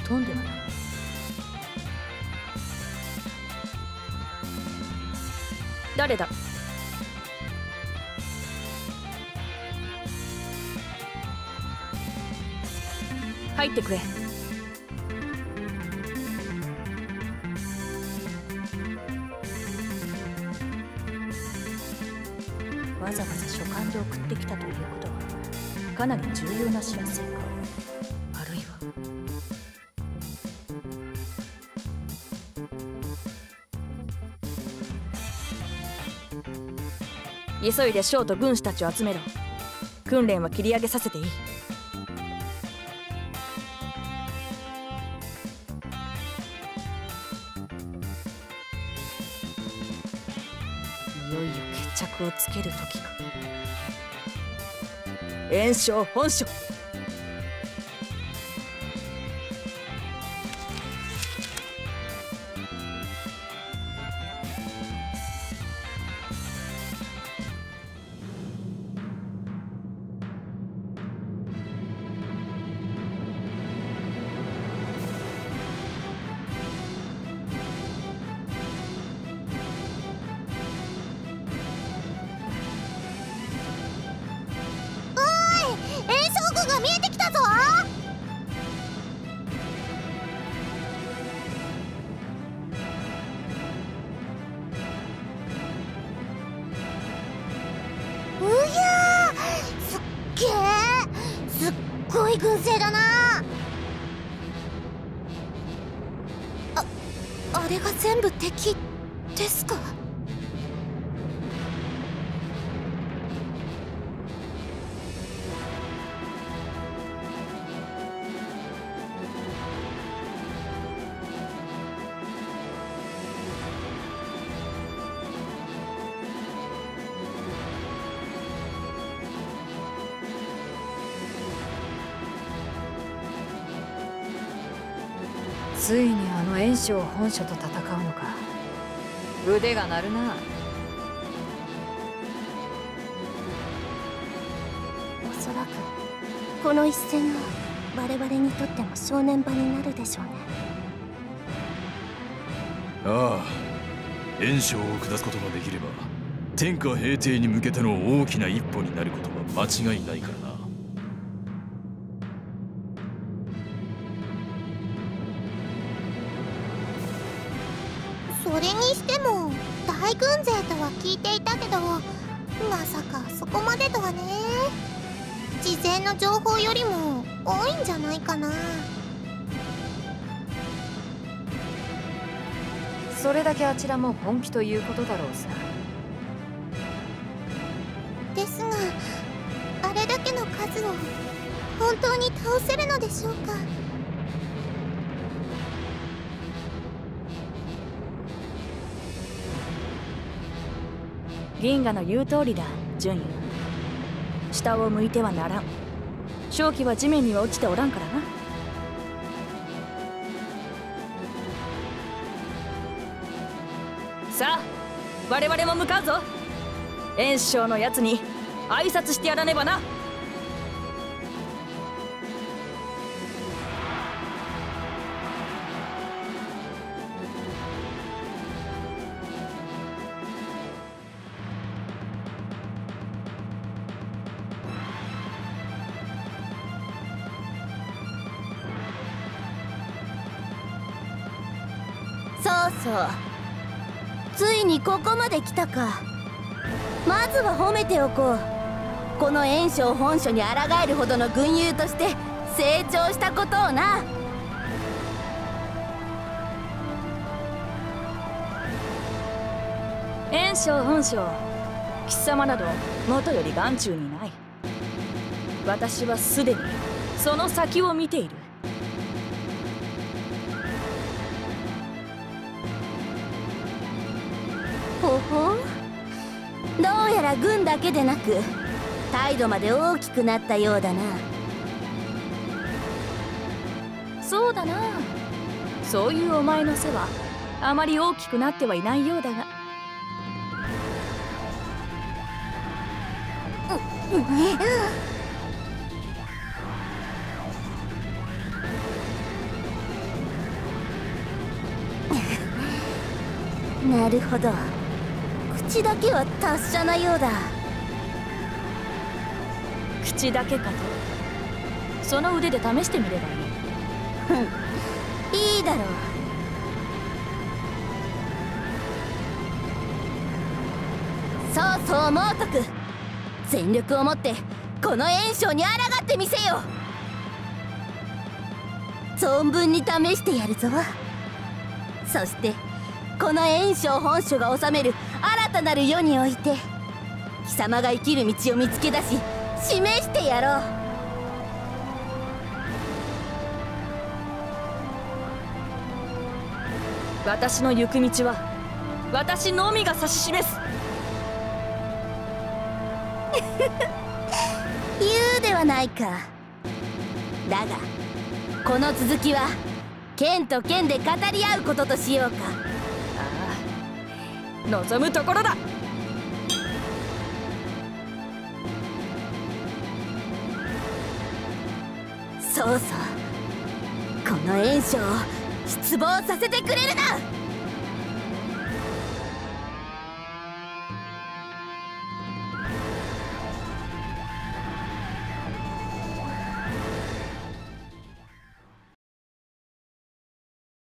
飛んではない。誰だ。入ってくれ。わざわざ書簡で送ってきたということはかなり重要な知らせか。あるいは急いで将と軍師たちを集めろ。訓練は切り上げさせていい。いよいよ決着をつける時か。炎章本書。軍勢だな。あれが全部敵ですか。ついにあの炎章本書と戦うのか。腕が鳴るな。おそらくこの一戦が我々にとっても正念場になるでしょうね。ああ、炎章を下すことができれば天下平定に向けての大きな一歩になることは間違いないからな。それにしても大軍勢とは聞いていたけど、まさかそこまでとはね。事前の情報よりも多いんじゃないかな。それだけあちらも本気ということだろうさ。ですが、あれだけの数を本当に倒せるのでしょうか。銀河の言う通りだ、純也。下を向いてはならん。正気は地面には落ちておらんからな。さあ、我々も向かうぞ。炎章のやつに挨拶してやらねばな。そうそう、ついにここまで来たか。まずは褒めておこう。この炎章本書に抗えるほどの軍友として成長したことをな。炎章本書、貴様など元より眼中にない。私はすでにその先を見ている。ほほん、どうやら軍だけでなく態度まで大きくなったようだな。そうだな。そういうお前の背はあまり大きくなってはいないようだが。なるほど、口だけは達者なようだ。口だけかと。その腕で試してみればいい。いいだろう。そうそう、猛徳、全力を持ってこの炎章に抗ってみせよ。存分に試してやるぞ。そしてこの炎章本書が治める新たなる世において貴様が生きる道を見つけ出し示してやろう。私の行く道は私のみが指し示す。言うではないか。だがこの続きは剣と剣で語り合うこととしようか。ああ、望むところだ。そうそう、この炎章を失望させてくれるな。